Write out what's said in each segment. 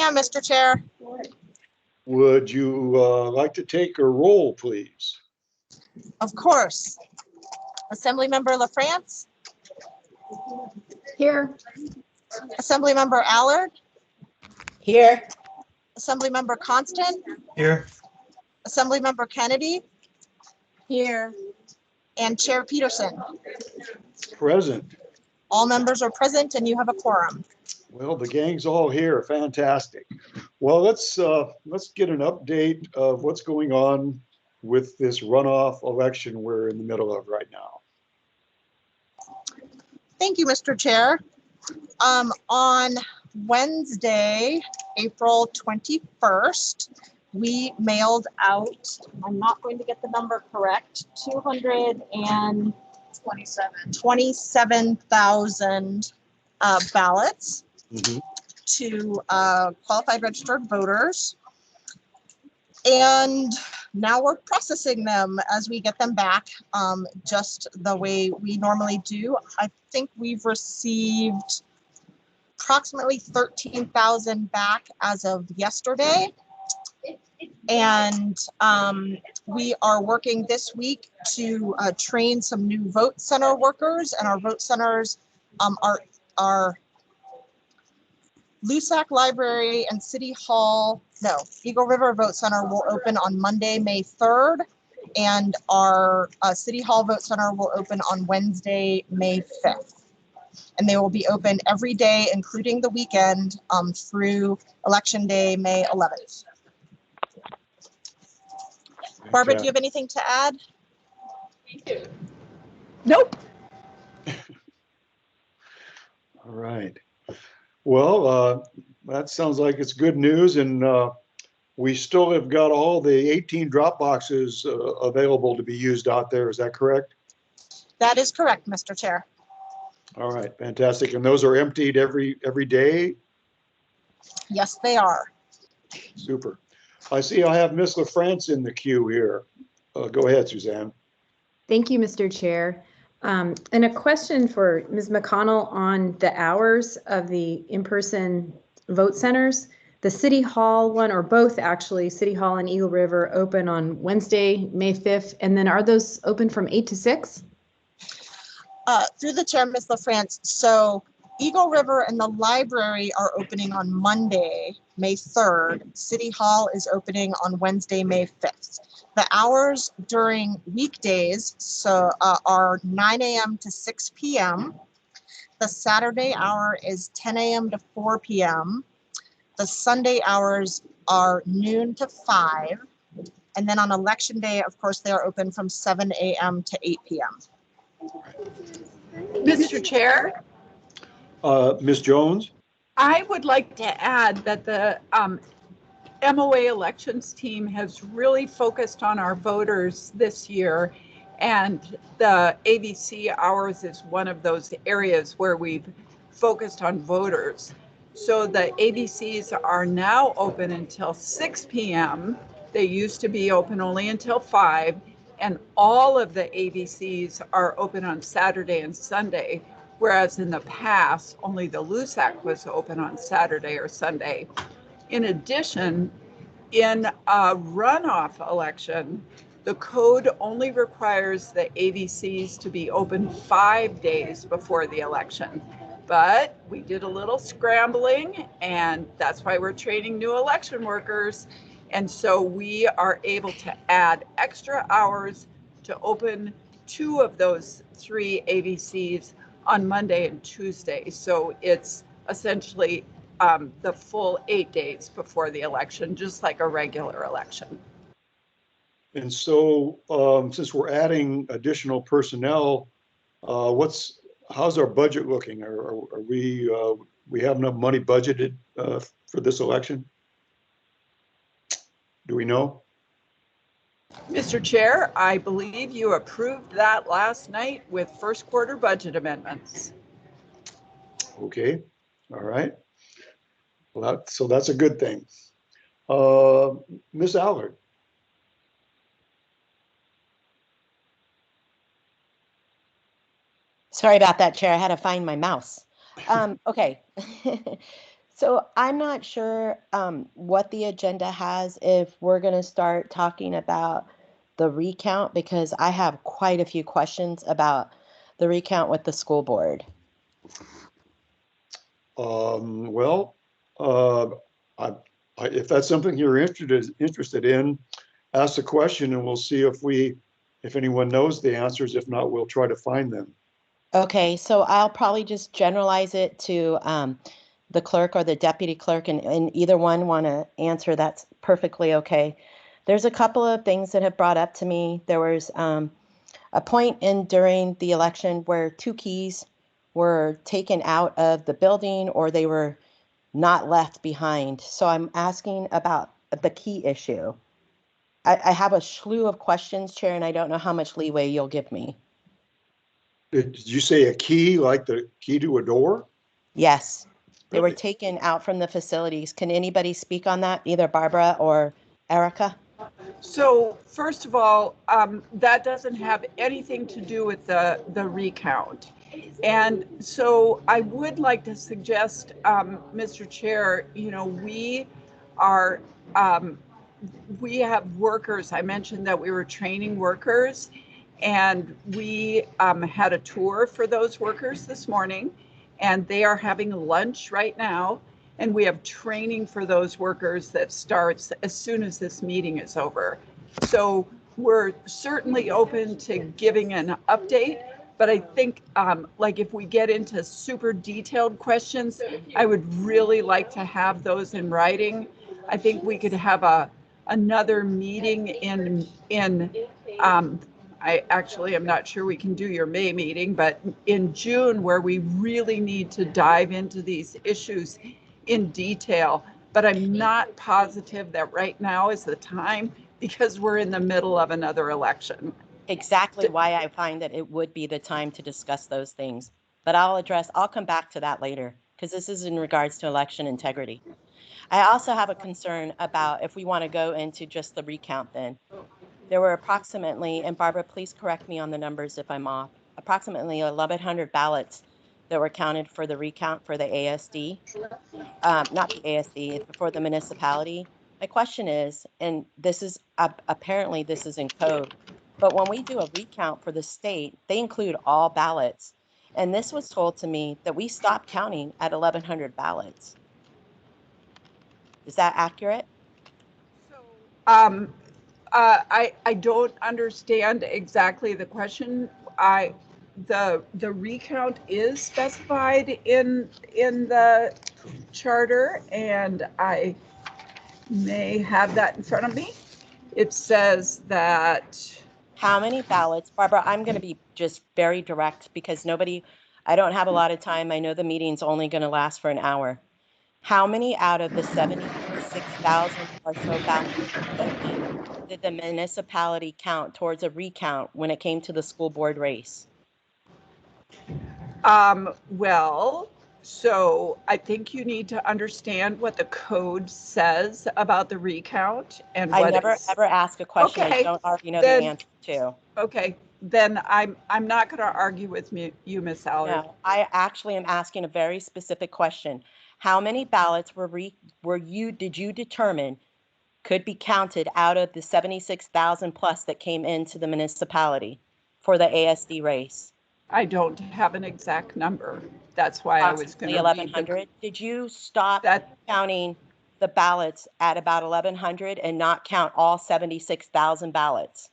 am, Mr. Chair. Would you like to take a roll, please? Of course. Assemblymember LaFrance. Here. Assemblymember Allard. Here. Assemblymember Constant. Here. Assemblymember Kennedy. Here. And Chair Peterson. Present. All members are present and you have a quorum. Well, the gang's all here. Fantastic. Well, let's get an update of what's going on with this runoff election we're in the middle of right now. Thank you, Mr. Chair. On Wednesday, April 21st, we mailed out, I'm not going to get the number correct, 227,000 ballots to qualified registered voters. And now we're processing them as we get them back, just the way we normally do. I think we've received approximately 13,000 back as of yesterday. And we are working this week to train some new vote center workers, and our vote centers are Lusac Library and City Hall. No, Eagle River Vote Center will open on Monday, May 3rd, and our City Hall Vote Center will open on Wednesday, May 5th. And they will be open every day, including the weekend, through Election Day, May 11th. Barbara, do you have anything to add? Nope. All right. Well, that sounds like it's good news, and we still have got all the 18 drop boxes available to be used out there. Is that correct? That is correct, Mr. Chair. All right, fantastic. And those are emptied every day? Yes, they are. Super. I see I have Miss LaFrance in the queue here. Go ahead, Suzanne. Thank you, Mr. Chair. And a question for Ms. McConnell on the hours of the in-person vote centers. The City Hall one, or both actually, City Hall and Eagle River open on Wednesday, May 5th. And then are those open from 8 to 6? Through the chair, Ms. LaFrance. So Eagle River and the library are opening on Monday, May 3rd. City Hall is opening on Wednesday, May 5th. The hours during weekdays are 9 a.m. to 6 p.m. The Saturday hour is 10 a.m. to 4 p.m. The Sunday hours are noon to 5. And then on election day, of course, they are open from 7 a.m. to 8 p.m. Mr. Chair, Ms. Jones? I would like to add that the MOA elections team has really focused on our voters this year, and the ABC hours is one of those areas where we've focused on voters. So the ABCs are now open until 6 p.m. They used to be open only until 5, and all of the ABCs are open on Saturday and Sunday, whereas in the past, only the LUSAC was open on Saturday or Sunday. In addition, in a runoff election, the code only requires the ABCs to be open 5 days before the election. But we did a little scrambling, and that's why we're training new election workers. And so we are able to add extra hours to open 2 of those 3 ABCs on Monday and Tuesday. So it's essentially the full 8 days before the election, just like a regular election. And so since we're adding additional personnel, how's our budget looking? Are we have enough money budgeted for this election? Do we know? Mr. Chair, I believe you approved that last night with first quarter budget amendments. Okay, all right. Well, so that's a good thing. Ms. Allard. Sorry about that, Chair. I had to find my mouse. Okay. So I'm not sure what the agenda has, if we're going to start talking about the recount, because I have quite a few questions about the recount with the school board. Well, uh, I, if that's something you're interested in, ask the question and we'll see if anyone knows the answers. If not, we'll try to find them. Okay, so I'll probably just generalize it to the clerk or the deputy clerk, and either one want to answer, that's perfectly okay. There's a couple of things that have brought up to me. There was a point during the election where 2 keys were taken out of the building, or they were not left behind. So I'm asking about the key issue. I have a slew of questions, Chair, and I don't know how much leeway you'll give me. Did you say a key, like the key to a door? Yes, they were Really? taken out from the facilities. Can anybody speak on that, either Barbara or Erica? So first of all, that doesn't have anything to do with the recount. And so I would like to suggest, Mr. Chair, are, um, we have workers. I mentioned that we were training workers, and we had a tour for those workers this morning, and they are having lunch right now. And we have training for those workers that starts as soon as this meeting is over. So we're certainly open to giving an update, but I think like if we get into super detailed questions, I would really like to have those in writing. I think we could have another meeting I actually am not sure we can do your May meeting, but in June, where we really need to dive into these issues in detail. But I'm not positive that right now is the time, because we're in the middle of another election. Exactly why I find that it would be the time to discuss those things. But I'll come back to that later, because this is in regards to election integrity. I also have a concern about if we want to go into just the recount then. There were approximately, and Barbara, please correct me on the numbers if I'm off, approximately 1,100 ballots that were counted for the recount for the ASD, not the ASD, for the municipality. My question is, and this is apparently this is in code, but when we do a recount for the state, they include all ballots. And this was told to me that we stopped counting at 1,100 ballots. Is that accurate? Um, I don't understand exactly the question. The recount is specified in the charter, and I may have that in front of me. It says that, How many ballots? Barbara, I'm going to be just very direct because I don't have a lot of time. I know the meeting's only going to last for an hour. How many out of the 76,000 or so ballots did the municipality count towards a recount when it came to the school board race? well, so I think you need to understand what the code says about the recount and I what never it's. ever ask a question I Okay, don't already know the then, answer to. okay, then I'm not going to argue with you, Miss Allard. No, I actually am asking a very specific question. How many ballots did you determine could be counted out of the 76,000 plus that came into the municipality for the ASD race? I don't have an exact number. That's why I was going Approximately to read 1,100. Did you stop that. counting the ballots at about 1,100 and not count all 76,000 ballots?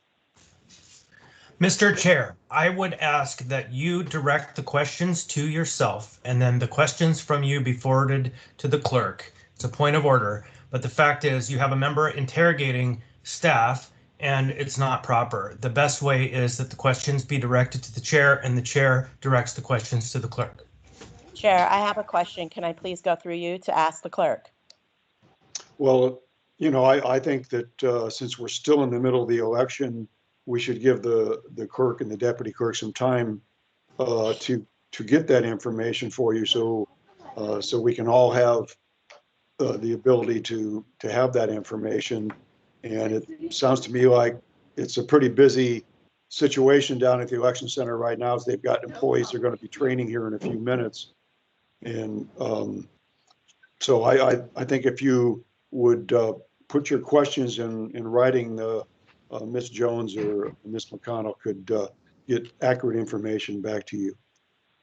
Mr. Chair, I would ask that you direct the questions to yourself, and then the questions from you be forwarded to the clerk. It's a point of order, but the fact is you have a member interrogating staff, and it's not proper. The best way is that the questions be directed to the chair, and the chair directs the questions to the clerk. Chair, I have a question. Can I please go through you to ask the clerk? Well, I think that since we're still in the middle of the election, we should give the clerk and the deputy clerk some time to get that information for you, so we can all have the ability to have that information. And it sounds to me like it's a pretty busy situation down at the election center right now, as they've got employees they're going to be training here in a few minutes. And So I think if you would put your questions in writing, Ms. Jones or Ms. McConnell could get accurate information back to you.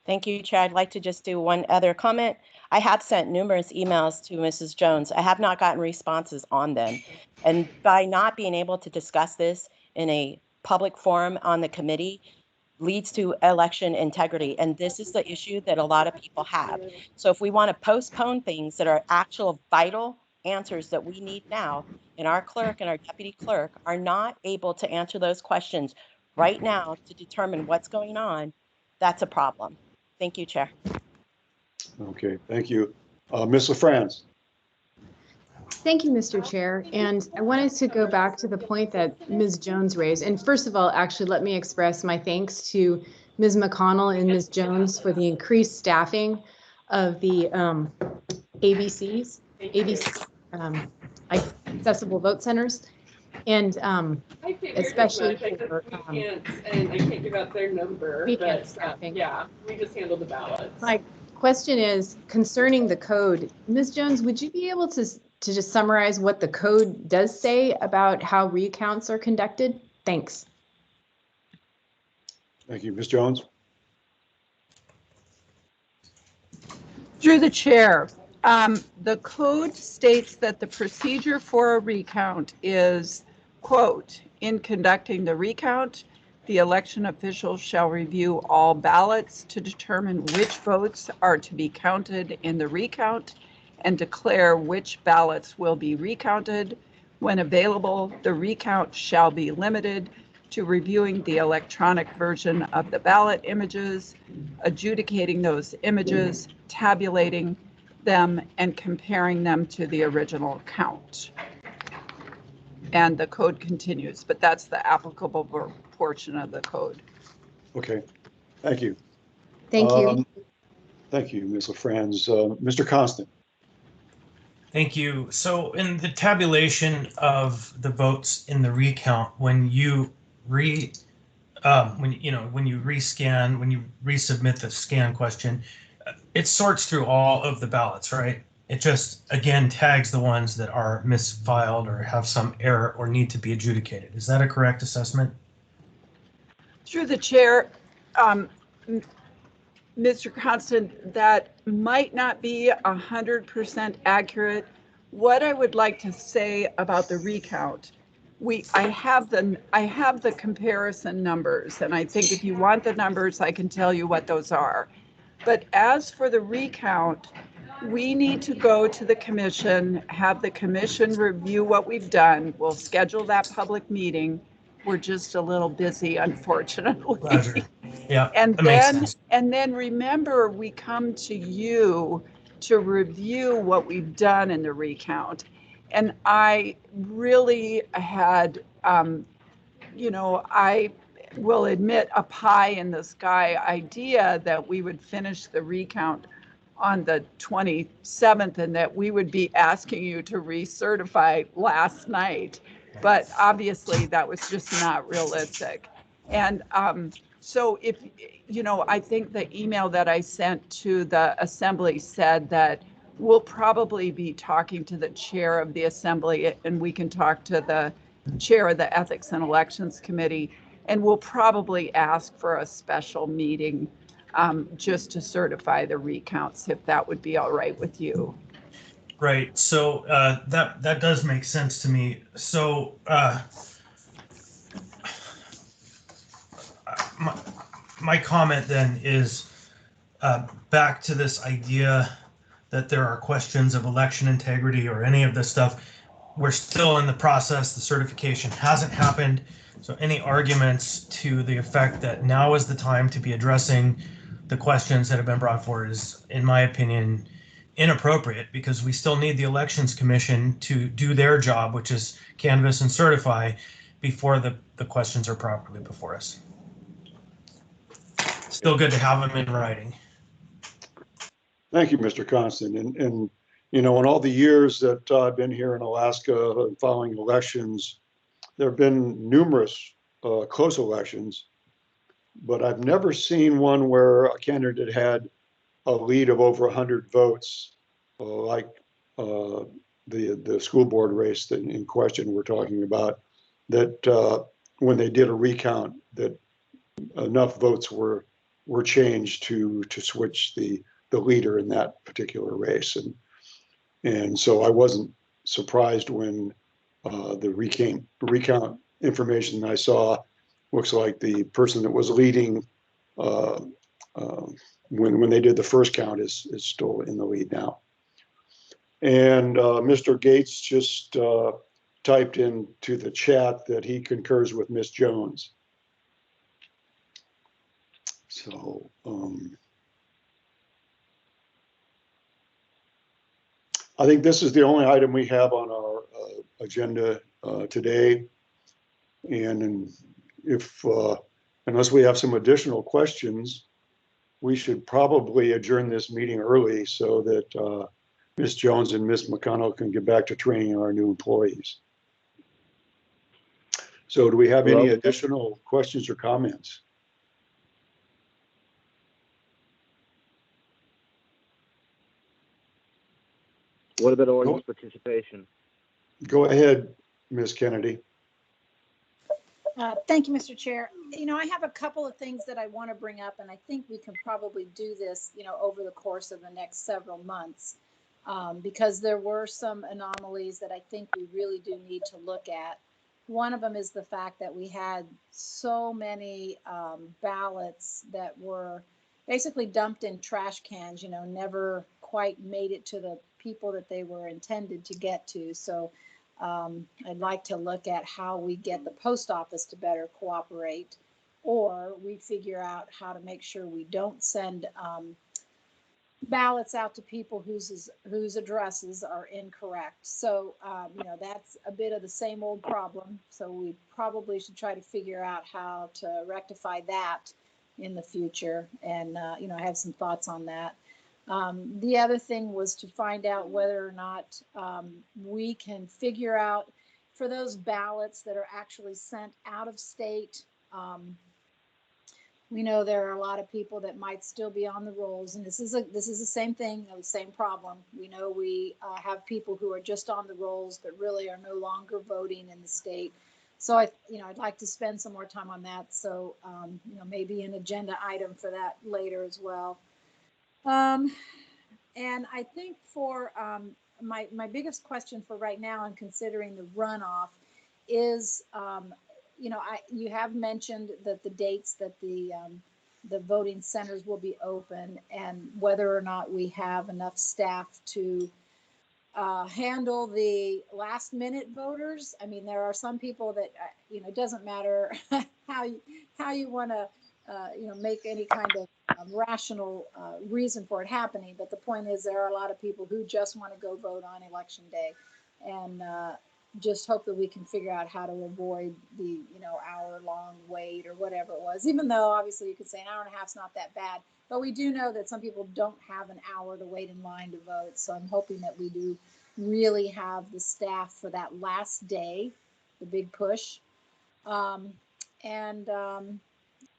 Thank you, Chair. I'd like to just do one other comment. I have sent numerous emails to Mrs. Jones. I have not gotten responses on them. And by not being able to discuss this in a public forum on the committee leads to election integrity. And this is the issue that a lot of people have. So if we want to postpone things that are actual vital answers that we need now, and our clerk and our deputy clerk are not able to answer those questions right now to determine what's going on, that's a problem. Thank you, Chair. Okay, thank you. Ms. LaFrance. Thank you, Mr. Chair. And I wanted to go back to the point that Ms. Jones raised. And first of all, actually, let me express my thanks to Ms. McConnell and Ms. Jones for the increased staffing of the ABCs, accessible vote centers. And especially for and I can't give out their number, but yeah, we just handle the ballots. My question is concerning the code. Ms. Jones, would you be able to just summarize what the code does say about how recounts are conducted? Thanks. Thank you. Ms. Jones. Through the chair, the code states that the procedure for a recount is, quote, in conducting the recount, the election officials shall review all ballots to determine which votes are to be counted in the recount and declare which ballots will be recounted. When available, the recount shall be limited to reviewing the electronic version of the ballot images, adjudicating those images, tabulating them, and comparing them to the original count. And the code continues, but that's the applicable portion of the code. Okay, thank you. Thank you. Thank you, Ms. LaFrance. Mr. Constant. Thank you. So in the tabulation of the votes in the recount, when you rescan, when you resubmit the scan question, it sorts through all of the ballots, right? It just, again, tags the ones that are misfiled or have some error or need to be adjudicated. Is that a correct assessment? Through the chair, Mr. Constant, that might not be 100% accurate. What I would like to say about the recount, I have the comparison numbers, and I think if you want the numbers, I can tell you what those are. But as for the recount, we need to go to the commission, have the commission review what we've done. We'll schedule that public meeting. We're just a little busy, unfortunately. Roger. Yeah, that makes sense. And then remember, we come to you to review what we've done in the recount. And I really had, I will admit, a pie in the sky idea that we would finish the recount on the 27th and that we would be asking you to recertify last night. But obviously that was just not realistic. And so if, I think the email that I sent to the assembly said that we'll probably be talking to the chair of the assembly, and we can talk to the chair of the Ethics and Elections Committee, and we'll probably ask for a special meeting just to certify the recounts, if that would be all right with you. Right. So that does make sense to me. So my comment then is back to this idea that there are questions of election integrity or any of this stuff. We're still in the process. The certification hasn't happened. So any arguments to the effect that now is the time to be addressing the questions that have been brought forward is, in my opinion, inappropriate, because we still need the Elections Commission to do their job, which is canvass and certify, before the questions are properly before us. Still good to have them in writing. Thank you, Mr. Constant. And in all the years that I've been here in Alaska following elections, there have been numerous close elections, but I've never seen one where a candidate had a lead of over 100 votes, like the school board race that in question we're talking about, that when they did a recount, that enough votes were changed to switch the leader in that particular race, and so I wasn't surprised when the recount information I saw looks like the person that was leading when they did the first count is still in the lead now. And Mr. Gates just typed into the chat that he concurs with Ms. Jones. So I think this is the only item we have on our agenda today. And if, unless we have some additional questions, we should probably adjourn this meeting early so that Ms. Jones and Ms. McConnell can get back to training our new employees. So do we have any additional questions or comments? What about audience participation? Go ahead, Ms. Kennedy. Thank you, Mr. Chair. I have a couple of things that I want to bring up, and I think we can probably do this, over the course of the next several months, because there were some anomalies that I think we really do need to look at. One of them is the fact that we had so many ballots that were basically dumped in trash cans, never quite made it to the people that they were intended to get to. So I'd like to look at how we get the post office to better cooperate, or we figure out how to make sure we don't send ballots out to people whose addresses are incorrect. So, that's a bit of the same old problem. So we probably should try to figure out how to rectify that in the future. And, I have some thoughts on that. The other thing was to find out whether or not we can figure out for those ballots that are actually sent out of state. We know there are a lot of people that might still be on the rolls, and this is the same thing, the same problem. We know we have people who are just on the rolls but really are no longer voting in the state. So I'd like to spend some more time on that. So maybe an agenda item for that later as well. And I think for my biggest question for right now, and considering the runoff, is you have mentioned that the dates that the voting centers will be open, and whether or not we have enough staff to handle the last minute voters. I mean, there are some people that it doesn't matter how you want to make any kind of rational reason for it happening, but the point is there are a lot of people who just want to go vote on election day, and just hope that we can figure out how to avoid the hour-long wait or whatever it was, even though obviously you could say an hour and a half is not that bad, but we do know that some people don't have an hour to wait in line to vote. So I'm hoping that we do really have the staff for that last day, the big push.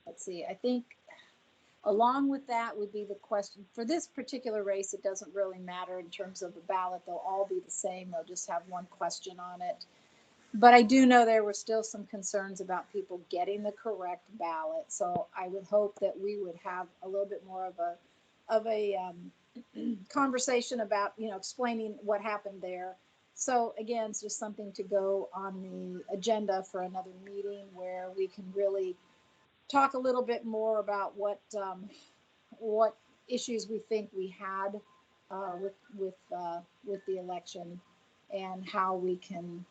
Let's see, I think along with that would be the question for this particular race. It doesn't really matter in terms of the ballot. They'll all be the same. They'll just have one question on it. But I do know there were still some concerns about people getting the correct ballot. So I would hope that we would have a little bit more of a conversation about, explaining what happened there. So again, it's just something to go on the agenda for another meeting where we can really talk a little bit more about what issues we think we had with the election, and how we can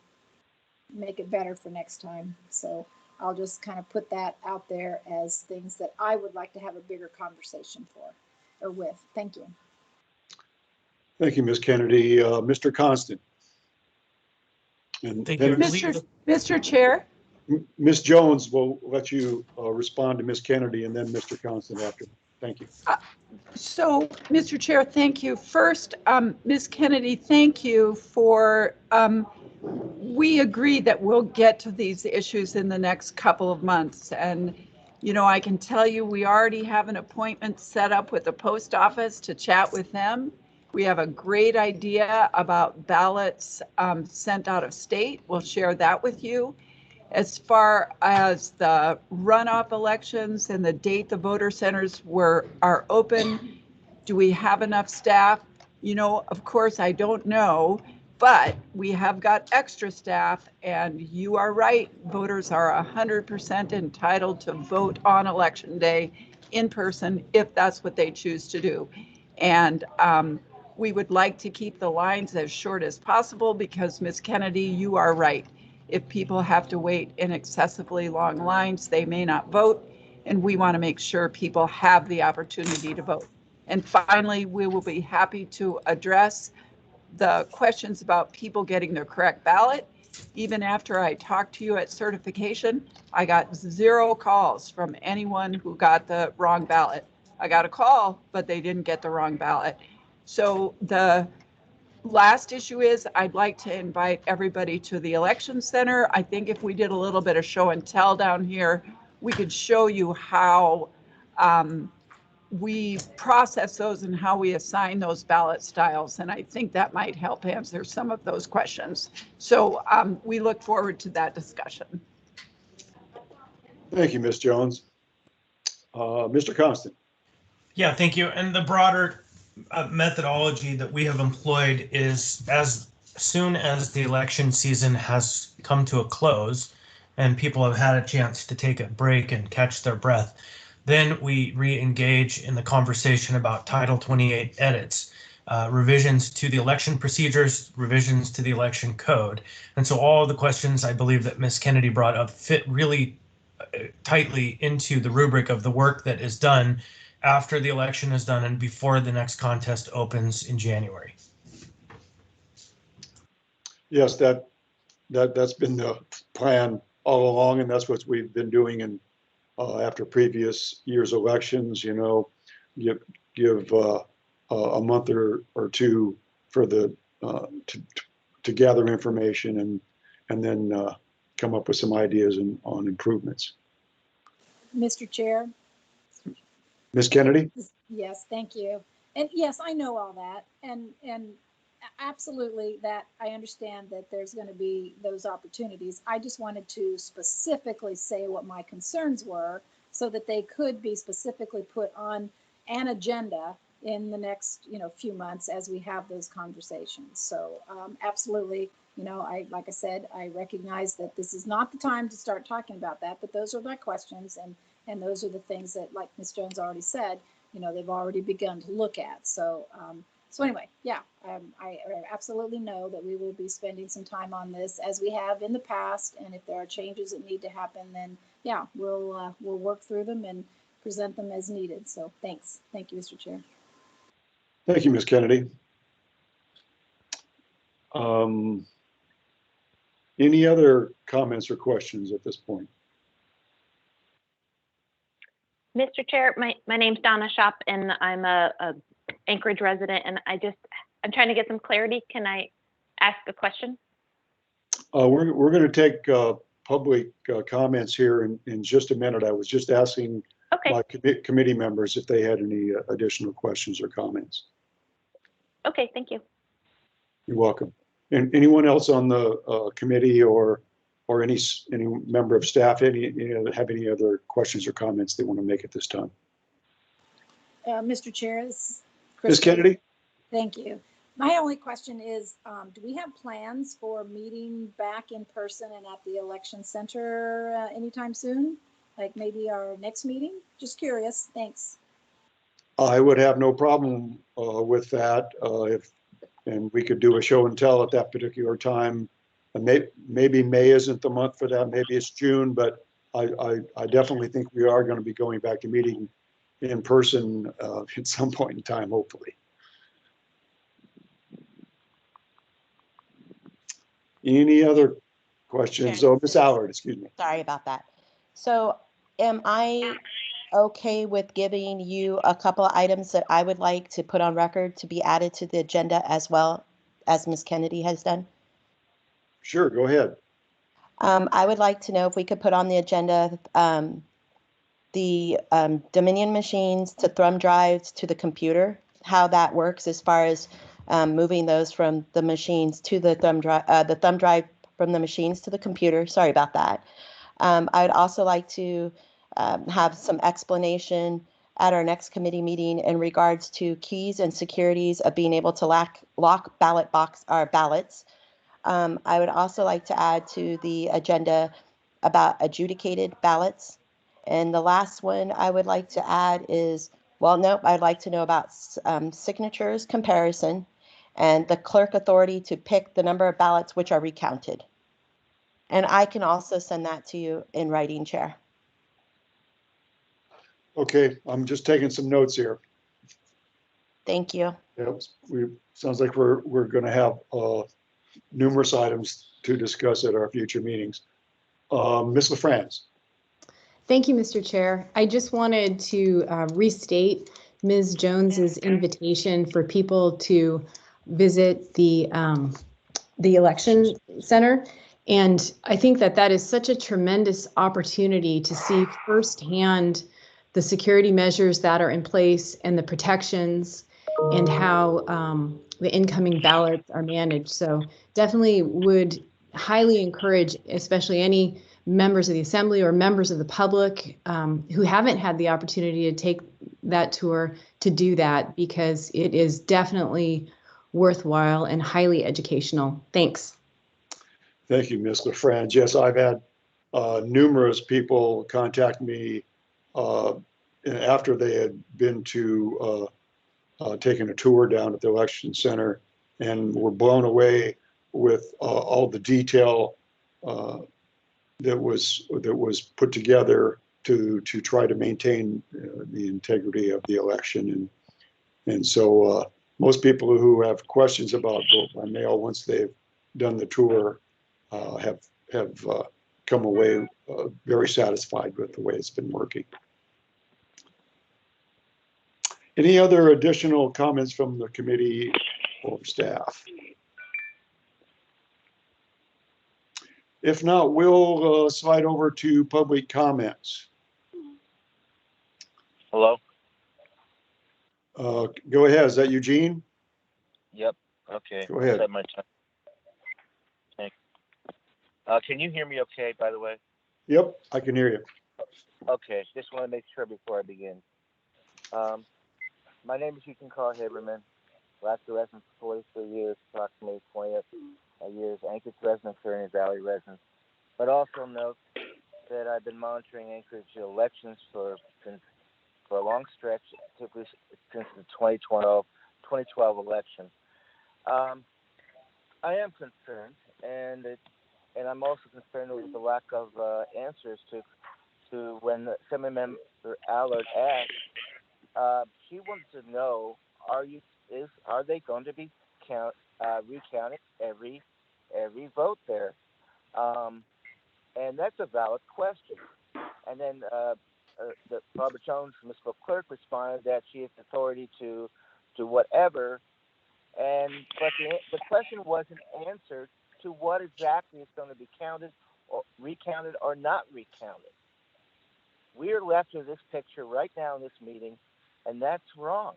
make it better for next time. So I'll just kind of put that out there as things that I would like to have a bigger conversation for or with. Thank you. Thank you, Ms. Kennedy. Mr. Constant. And Thank you. Mr. Chair. Ms. Jones will let you respond to Ms. Kennedy, and then Mr. Constant after. Thank you. So, Mr. Chair, thank you. First, Ms. Kennedy, thank you for, we agree that we'll get to these issues in the next couple of months. And, I can tell you, we already have an appointment set up with the post office to chat with them. We have a great idea about ballots sent out of state. We'll share that with you. As far as the runoff elections and the date the voter centers are open, do we have enough staff? You know, of course, I don't know, but we have got extra staff, and you are right. Voters are 100% entitled to vote on election day in person if that's what they choose to do. And we would like to keep the lines as short as possible because, Ms. Kennedy, you are right. If people have to wait in excessively long lines, they may not vote, and we want to make sure people have the opportunity to vote. And finally, we will be happy to address the questions about people getting their correct ballot. Even after I talked to you at certification, I got 0 calls from anyone who got the wrong ballot. I got a call, but they didn't get the wrong ballot. So the last issue is I'd like to invite everybody to the election center. I think if we did a little bit of show and tell down here, we could show you how we process those and how we assign those ballot styles. And I think that might help answer some of those questions. So we look forward to that discussion. Thank you, Ms. Jones. Mr. Constant. Yeah, thank you. And the broader methodology that we have employed is as soon as the election season has come to a close and people have had a chance to take a break and catch their breath, then we re-engage in the conversation about Title 28 edits, revisions to the election procedures, revisions to the election code. And so all of the questions I believe that Ms. Kennedy brought up fit really tightly into the rubric of the work that is done after the election is done and before the next contest opens in January. Yes, that's been the plan all along, and that's what we've been doing. And after previous years' elections, you know, give a month or two for the to gather information and then come up with some ideas on improvements. Mr. Chair? Ms. Kennedy? Yes, thank you. And yes, I know all that. And absolutely that I understand that there's going to be those opportunities. I just wanted to specifically say what my concerns were so that they could be specifically put on an agenda in the next, few months as we have those conversations. So absolutely, like I said, I recognize that this is not the time to start talking about that, but those are my questions. And those are the things that, like Ms. Jones already said, they've already begun to look at. So, so anyway, yeah, I absolutely know that we will be spending some time on this as we have in the past. And if there are changes that need to happen, then yeah, we'll work through them and present them as needed. So thanks. Thank you, Mr. Chair. Thank you, Ms. Kennedy. Any other comments or questions at this point? Mr. Chair, my name's Donna Shop, and I'm a Anchorage resident, and I'm trying to get some clarity. Can I ask a question? We're going to take public comments here in just a minute. I was just asking my committee members if they had any additional questions or comments. Okay, thank you. You're welcome. And anyone else on the committee or any member of staff have any other questions or comments they want to make at this time? Mr. Chair, Ms. Kennedy? Thank you. My only question is, do we have plans for meeting back in person and at the election center anytime soon? Like maybe our next meeting? Just curious. Thanks. I would have no problem with that and we could do a show and tell at that particular time. Maybe May isn't the month for that. Maybe it's June, but I definitely think we are going to be going back to meeting in person at some point in time, hopefully. Any other questions? Sure. Oh, Ms. Allard, excuse me. Sorry about that. So am I okay with giving you a couple of items that I would like to put on record to be added to the agenda as well as Ms. Kennedy has done? Sure, go ahead. I would like to know if we could put on the agenda the Dominion machines to thumb drives to the computer, how that works as far as moving those from the machines to the thumb drive from the machines to the computer. Sorry about that. I'd also like to have some explanation at our next committee meeting in regards to keys and securities of being able to lock ballots. I would also like to add to the agenda about adjudicated ballots. And the last one I would like to add is, well, nope, I'd like to know about signatures comparison and the clerk authority to pick the number of ballots which are recounted. And I can also send that to you in writing, Chair. Okay, I'm just taking some notes here. Thank you. Yep, sounds like we're going to have numerous items to discuss at our future meetings. Ms. LaFrance. Thank you, Mr. Chair. I just wanted to restate Ms. Jones's invitation for people to visit the election center. And I think that is such a tremendous opportunity to see firsthand the security measures that are in place and the protections and how the incoming ballots are managed. So definitely would highly encourage, especially any members of the assembly or members of the public who haven't had the opportunity to take that tour, to do that, because it is definitely worthwhile and highly educational. Thanks. Thank you, Ms. LaFrance. Yes, I've had numerous people contact me after they had been to taking a tour down at the election center and were blown away with all the detail that was put together to try to maintain the integrity of the election. And so most people who have questions about vote by mail, once they've done the tour, have come away very satisfied with the way it's been working. Any other additional comments from the committee or staff? If not, we'll slide over to public comments. Hello? Go ahead. Is that Eugene? Yep. Okay. Go ahead. Set my time. Thank you. Can you hear me okay, by the way? Yep, I can hear you. Okay. Just want to make sure before I begin. My name is Ethan Carl Haberman. Last resident for 43 years, approximately 20 years. Anchorage resident, Caribbean Valley resident. But also note that I've been monitoring Anchorage elections for a long stretch, typically since the 2012 election. I am concerned, and I'm also concerned with the lack of answers to when Assemblyman Allard asked. She wanted to know: are they going to be recounting every vote there? And that's a valid question. And then Barbara Jones, Municipal Clerk, responded that she has authority to do whatever. But the question wasn't answered to what exactly is going to be counted or recounted or not recounted. We are left with this picture right now in this meeting, and that's wrong.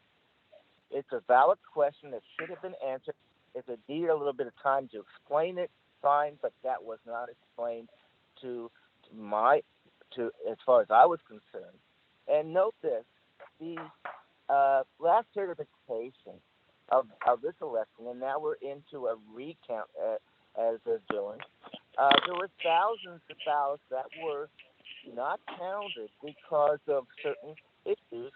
It's a valid question that should have been answered. If it needed a little bit of time to explain it, fine, but that was not explained to as far as I was concerned. And note this: the last certification of this election, and now we're into a recount as they're doing. There were thousands of ballots that were not counted because of certain issues,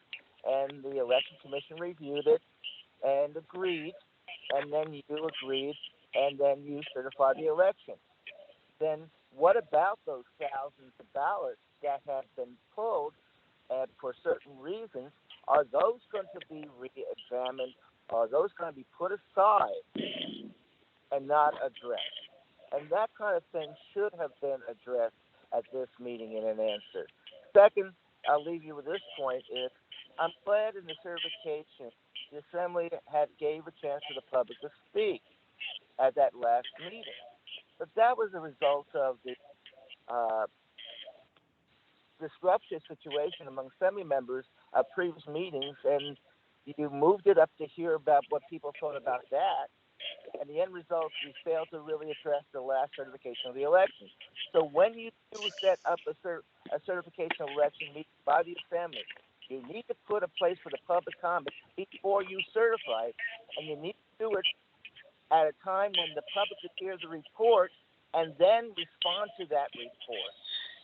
and the Election Commission reviewed it and agreed, and then you agreed, and then you certified the election. Then what about those thousands of ballots that have been pulled for certain reasons? Are those going to be re-examined? Are those going to be put aside and not addressed? And that kind of thing should have been addressed at this meeting in an answer. Second, I'll leave you with this point: is I'm glad in the certification the Assembly gave a chance for the public to speak at that last meeting. But that was a result of the disruptive situation among Assembly members at previous meetings, and You moved it up to hear about what people thought about that. And the end result, we failed to really address the last certification of the election. So when you do set up a certification election meeting by the assembly, you need to put a place for the public comment before you certify it, and you need to do it at a time when the public could hear the report and then respond to that report.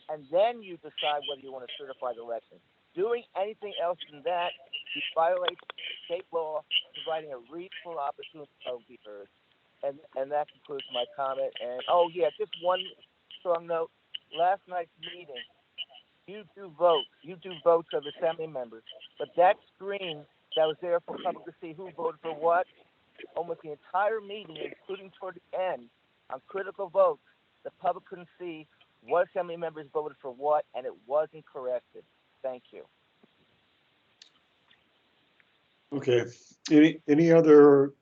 And then you decide whether you want to certify the election. Doing anything else than that, you violate state law, providing a reasonable opportunity to be heard. And that concludes my comment. And oh yeah, just one strong note. Last night's meeting, you do votes of assembly members, but that screen that was there for public to see who voted for what, almost the entire meeting, including toward the end, on critical votes, the public couldn't see what assembly members voted for what, and it wasn't corrected. Thank you. Okay. Any other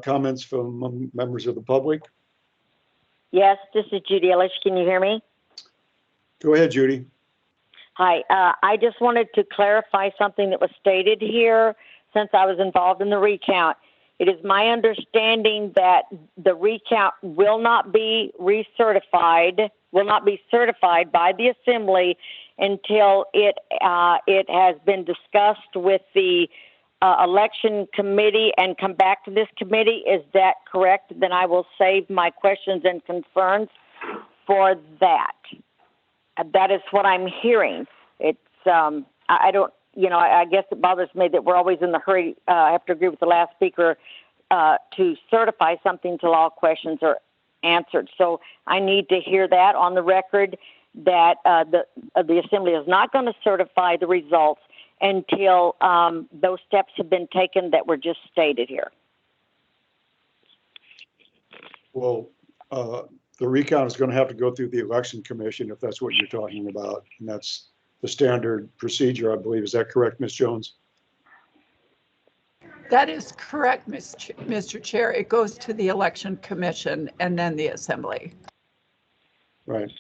comments from members of the public? Yes, this is Judy Ellis. Can you hear me? Go ahead, Judy. Hi. I just wanted to clarify something that was stated here since I was involved in the recount. It is my understanding that the recount will not be certified by the Assembly until it has been discussed with the election committee and come back to this committee. Is that correct? Then I will save my questions and concerns for that. That is what I'm hearing. It's I don't, I guess it bothers me that we're always in the hurry. I have to agree with the last speaker to certify something till all questions are answered. So I need to hear that on the record that the Assembly is not going to certify the results until those steps have been taken that were just stated here. Well, the recount is going to have to go through the election commission if that's what you're talking about. And that's the standard procedure, I believe. Is that correct, Ms. Jones? That is correct, Mr. Chair. It goes to the election commission and then the Assembly. Right.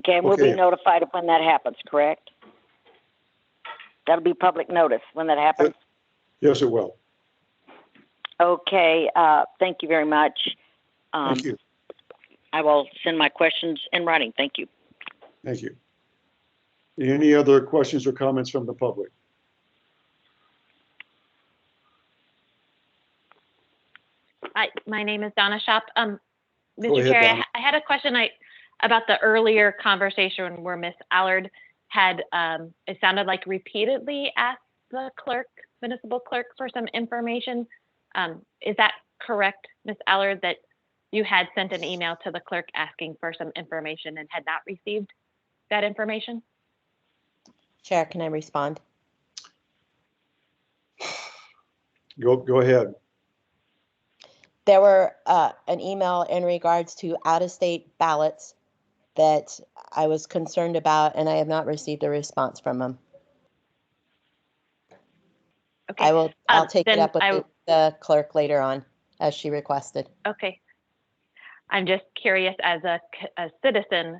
Okay, and we'll be notified of when that happens, correct? That'll be public notice when that happens? Yes, it will. Okay, thank you very much. Thank you. I will send my questions in writing. Thank you. Thank you. Any other questions or comments from the public? Hi, my name is Donna Shop. Go Mr. ahead, Chair, Donna. I had a question about the earlier conversation where Ms. Allard had, it sounded like repeatedly asked the clerk, municipal clerk, for some information. Is that correct, Ms. Allard, that you had sent an email to the clerk asking for some information and had not received that information? Chair, can I respond? Go ahead. There were an email in regards to out-of-state ballots that I was concerned about, and I have not received a response from them. Okay. I'll take it up with the clerk later on, as she requested. Okay. I'm just curious, as a citizen,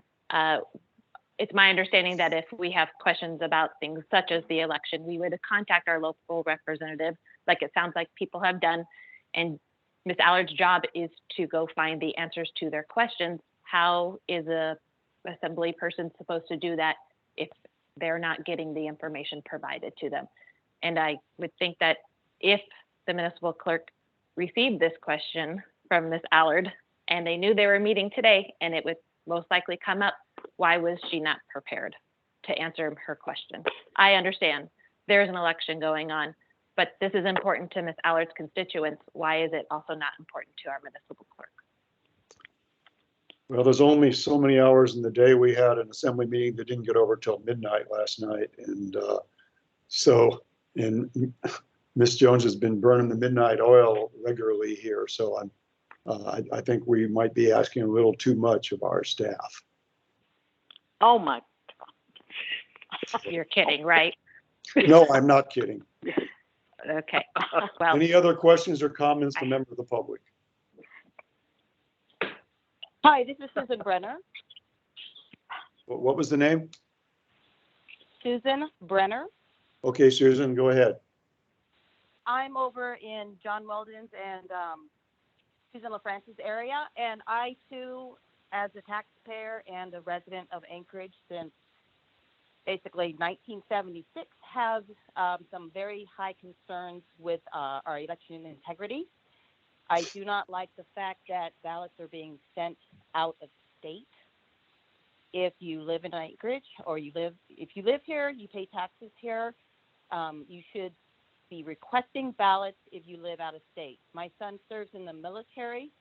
it's my understanding that if we have questions about things such as the election, we would contact our local representative, like it sounds like people have done, and Ms. Allard's job is to go find the answers to their questions. How is a assembly person supposed to do that if they're not getting the information provided to them? And I would think that if the municipal clerk received this question from Ms. Allard and they knew they were meeting today and it would most likely come up, why was she not prepared to answer her question? I understand there's an election going on, but this is important to Ms. Allard's constituents. Why is it also not important to our municipal clerk? Well, there's only so many hours in the day. We had an assembly meeting that didn't get over till midnight last night. And and Ms. Jones has been burning the midnight oil regularly here. So I think we might be asking a little too much of our staff. Oh my God. You're kidding, right? No, I'm not kidding. Okay. Well, any other questions or comments from members of the public? Hi, this is Susan Brenner. What was the name? Susan Brenner. Okay, Susan, go ahead. I'm over in John Weldon's and Susan LaFrance's area, and I too, as a taxpayer and a resident of Anchorage since basically 1976, have some very high concerns with our election integrity. I do not like the fact that ballots are being sent out of state. If you live in Anchorage or if you live here, you pay taxes here, you should be requesting ballots if you live out of state. My son serves in the military.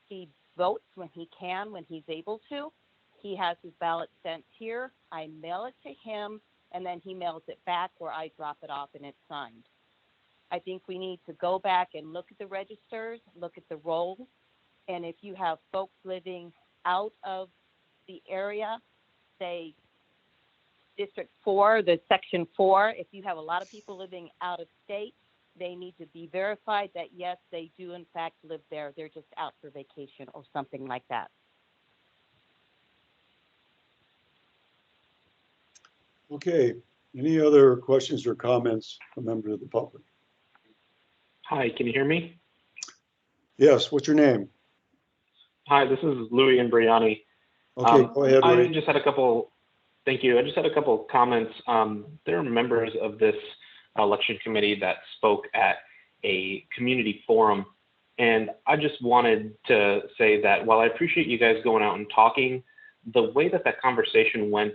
He votes when he can, when he's able to. He has his ballot sent here. I mail it to him, and then he mails it back where I drop it off and it's signed. I think we need to go back and look at the registers, look at the rolls, and if you have folks living out of the area, say District 4, the Section 4, if you have a lot of people living out of state, they need to be verified that, yes, they do in fact live there. They're just out for vacation or something like that. Okay, any other questions or comments from members of the public? Hi, can you hear me? Yes, what's your name? Hi, this is Louis Imbriani. Okay, go ahead, Louis. I just had a couple, thank you. I just had a couple of comments. There are members of this election committee that spoke at a community forum. And I just wanted to say that while I appreciate you guys going out and talking, the way that that conversation went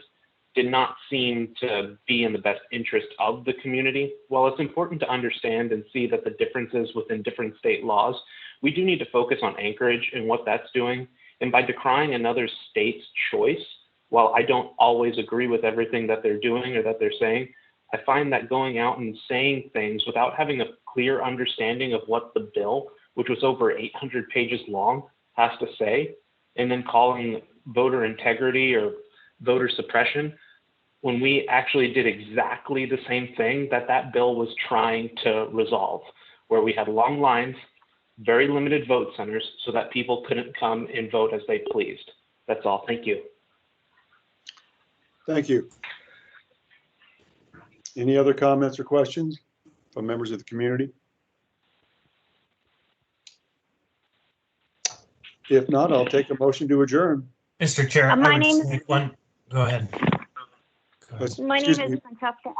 did not seem to be in the best interest of the community. While it's important to understand and see that the differences within different state laws, we do need to focus on Anchorage and what that's doing. And by decrying another state's choice, while I don't always agree with everything that they're doing or that they're saying, I find that going out and saying things without having a clear understanding of what the bill, which was over 800 pages long, has to say, and then calling voter integrity or voter suppression, when we actually did exactly the same thing that that bill was trying to resolve, where we had long lines, very limited vote centers so that people couldn't come and vote as they pleased. That's all. Thank you. Thank you. Any other comments or questions from members of the community? If not, I'll take a motion to adjourn. Mr. Chair, I would make one. Go ahead. My name is Francesca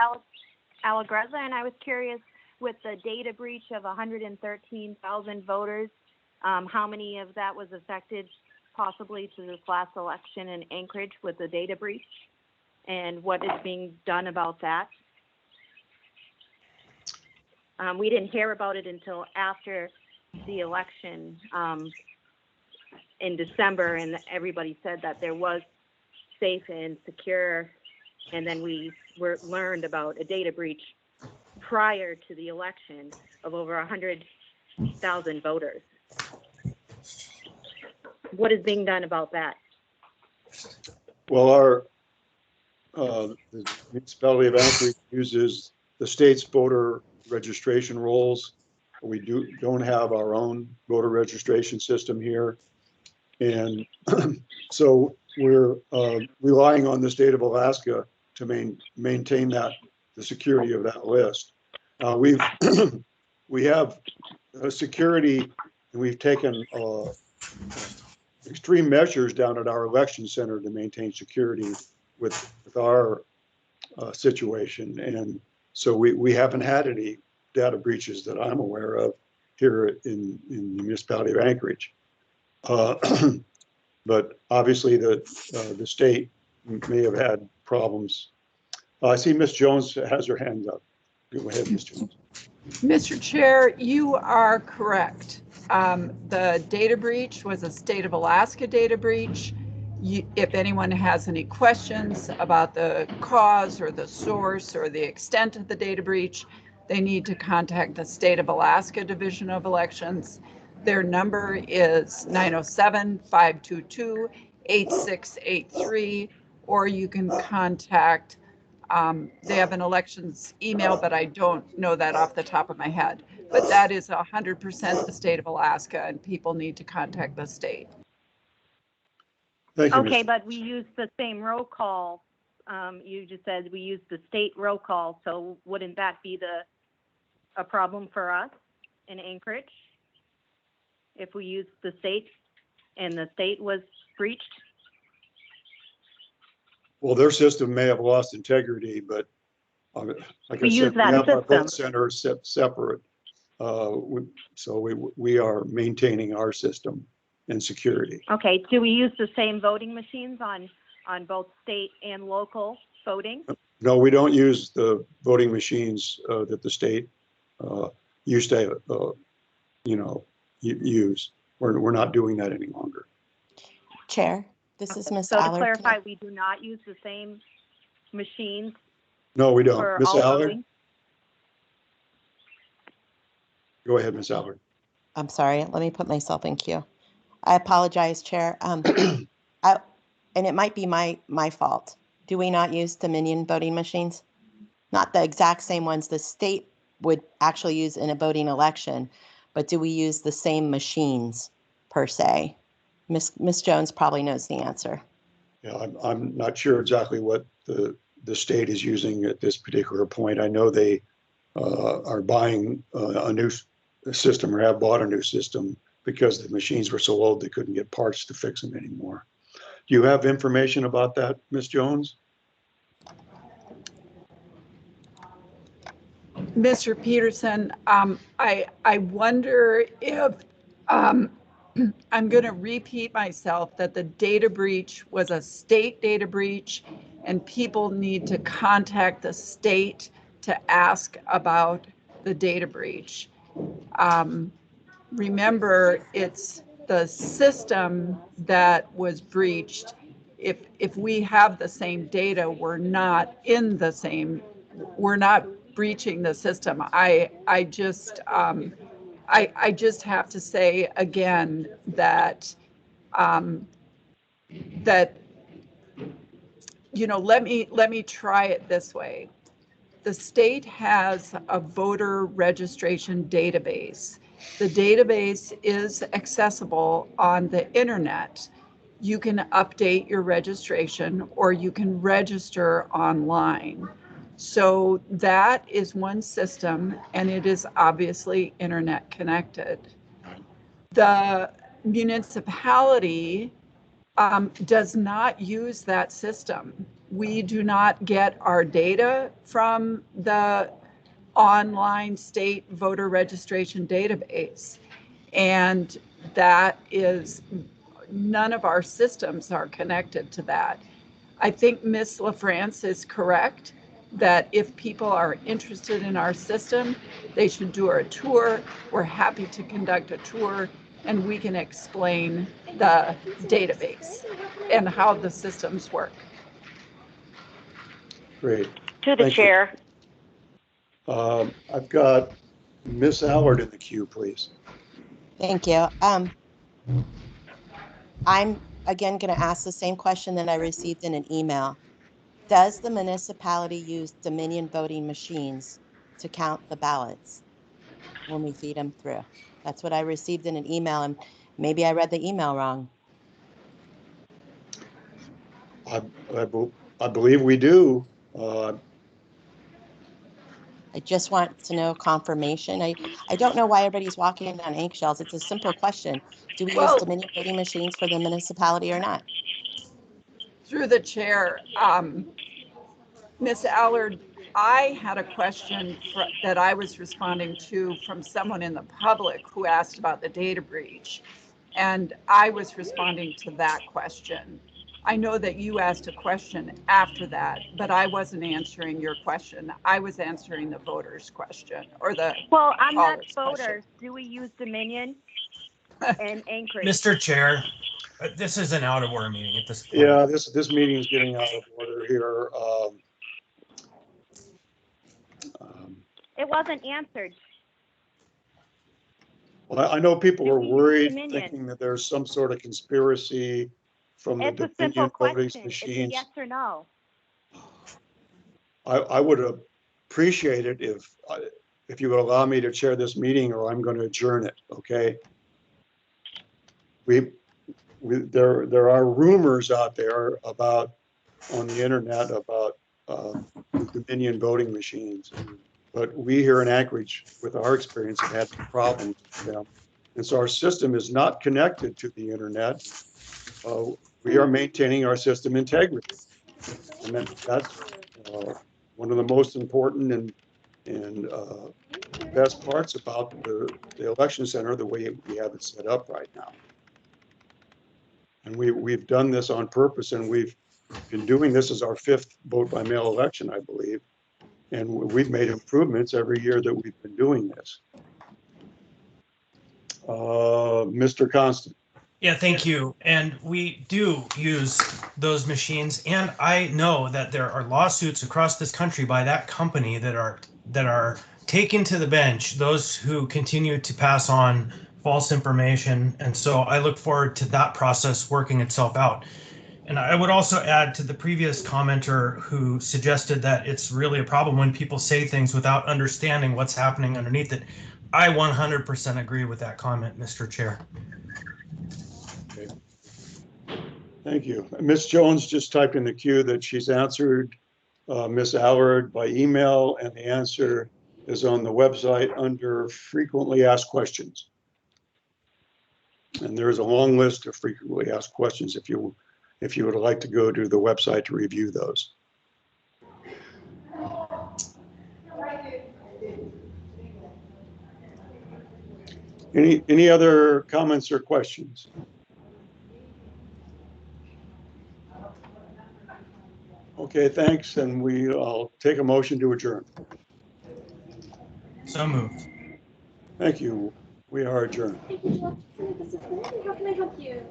Allegrezza, and I was curious, with the data breach of 113,000 voters, how many of that was affected possibly to this last election in Anchorage with the data breach, and what is being done about that? We didn't hear about it until after the election in December, and everybody said that there was safe and secure, and then we learned about a data breach prior to the election of over 100,000 voters. What is being done about that? Well, the municipality of Anchorage uses the state's voter registration rolls. We don't have our own voter registration system here. And so we're relying on the state of Alaska to maintain the security of that list. We have security, and we've taken extreme measures down at our election center to maintain security with our situation. And so we haven't had any data breaches that I'm aware of here in the municipality of Anchorage. But obviously the state may have had problems. I see Ms. Jones has her hand up. Go ahead, Ms. Jones. Mr. Chair, you are correct. The data breach was a state of Alaska data breach. If anyone has any questions about the cause or the source or the extent of the data breach, they need to contact the State of Alaska Division of Elections. Their number is 907-522-8683, or you can contact, they have an elections email, but I don't know that off the top of my head. But that is 100% the State of Alaska, and people need to contact the state. Thank you, Okay, but we use the same roll call. You just said we use the state roll call, so wouldn't that be the a problem for us in Anchorage if we used the state and the state was breached? Well, their system may have lost integrity, but like I We use said, we that have our system. vote centers separate. So we are maintaining our system and security. Okay, do we use the same voting machines on both state and local voting? No, we don't use the voting machines that the state used to, use. We're not doing that any longer. Chair, this is Miss So to Allard. clarify, we do not use the same machines No, we don't. for Miss all Allard, voting? go ahead, Miss Allard. I'm sorry, let me put myself in queue. I apologize, Chair. And it might be my fault. Do we not use Dominion voting machines? Not the exact same ones the state would actually use in a voting election, but do we use the same machines per se? Miss Jones probably knows the answer. Yeah, I'm not sure exactly what the state is using at this particular point. I know they are buying a new system or have bought a new system because the machines were so old they couldn't get parts to fix them anymore. Do you have information about that, Ms. Jones? Mr. Peterson, I wonder if I'm going to repeat myself that the data breach was a state data breach and people need to contact the state to ask about the data breach. Remember, it's the system that was breached. If we have the same data, we're not breaching the system. I just have to say again that let me try it this way. The state has a voter registration database. The database is accessible on the internet. You can update your registration or you can register online. So that is one system, and it is obviously internet connected. The municipality does not use that system. We do not get our data from the online state voter registration database. And that is, none of our systems are connected to that. I think Ms. LaFrance is correct that if people are interested in our system, they should do a tour. We're happy to conduct a tour and we can explain the database and how the systems work. Great. To the Thank chair. you. I've got Miss Allard in the queue, please. Thank you. I'm again going to ask the same question that I received in an email. Does the municipality use Dominion voting machines to count the ballots when we feed them through? That's what I received in an email, and maybe I read the email wrong. I believe we do. I just want to know confirmation. I don't know why everybody's walking on eggshells. It's a simple question. Do we use Dominion voting machines for the municipality or not? Through the chair, Ms. Allard, I had a question that I was responding to from someone in the public who asked about the data breach. And I was responding to that question. I know that you asked a question after that, but I wasn't answering your question. I was answering the voters' question or the Well, on that callers' voters, do we use Dominion and Anchorage? Mr. Chair, this is an out of order meeting at this point. Yeah, this meeting is getting out of order here. It wasn't answered. Well, I know people are worried, Dominion? thinking that there's some sort of conspiracy from the It's a simple Dominion voting question. machines. It's a yes or no. I would appreciate it if you would allow me to chair this meeting, or I'm going to adjourn it. Okay. There are rumors out there on the internet about Dominion voting machines. but we here in Anchorage, with our experience, have had some problems with them. And so our system is not connected to the internet. We are maintaining our system integrity. And that's one of the most important and best parts about the election center, the way we have it set up right now. And we've done this on purpose, and we've been doing this as our 5th vote by mail election, I believe. And we've made improvements every year that we've been doing this. Mr. Constant. Yeah, thank you. And we do use those machines. And I know that there are lawsuits across this country by that company that are taken to the bench, those who continue to pass on false information. And so I look forward to that process working itself out. And I would also add to the previous commenter who suggested that it's really a problem when people say things without understanding what's happening underneath it. I 100% agree with that comment, Mr. Chair. Okay. Thank you. Ms. Jones just typed in the queue that she's answered Ms. Allard by email, and the answer is on the website under frequently asked questions. And there is a long list of frequently asked questions if you would like to go to the website to review those. Any other comments or questions? Okay, thanks. And I'll take a motion to adjourn. So moved. Thank you. We are adjourned. Thank you. How can I help you?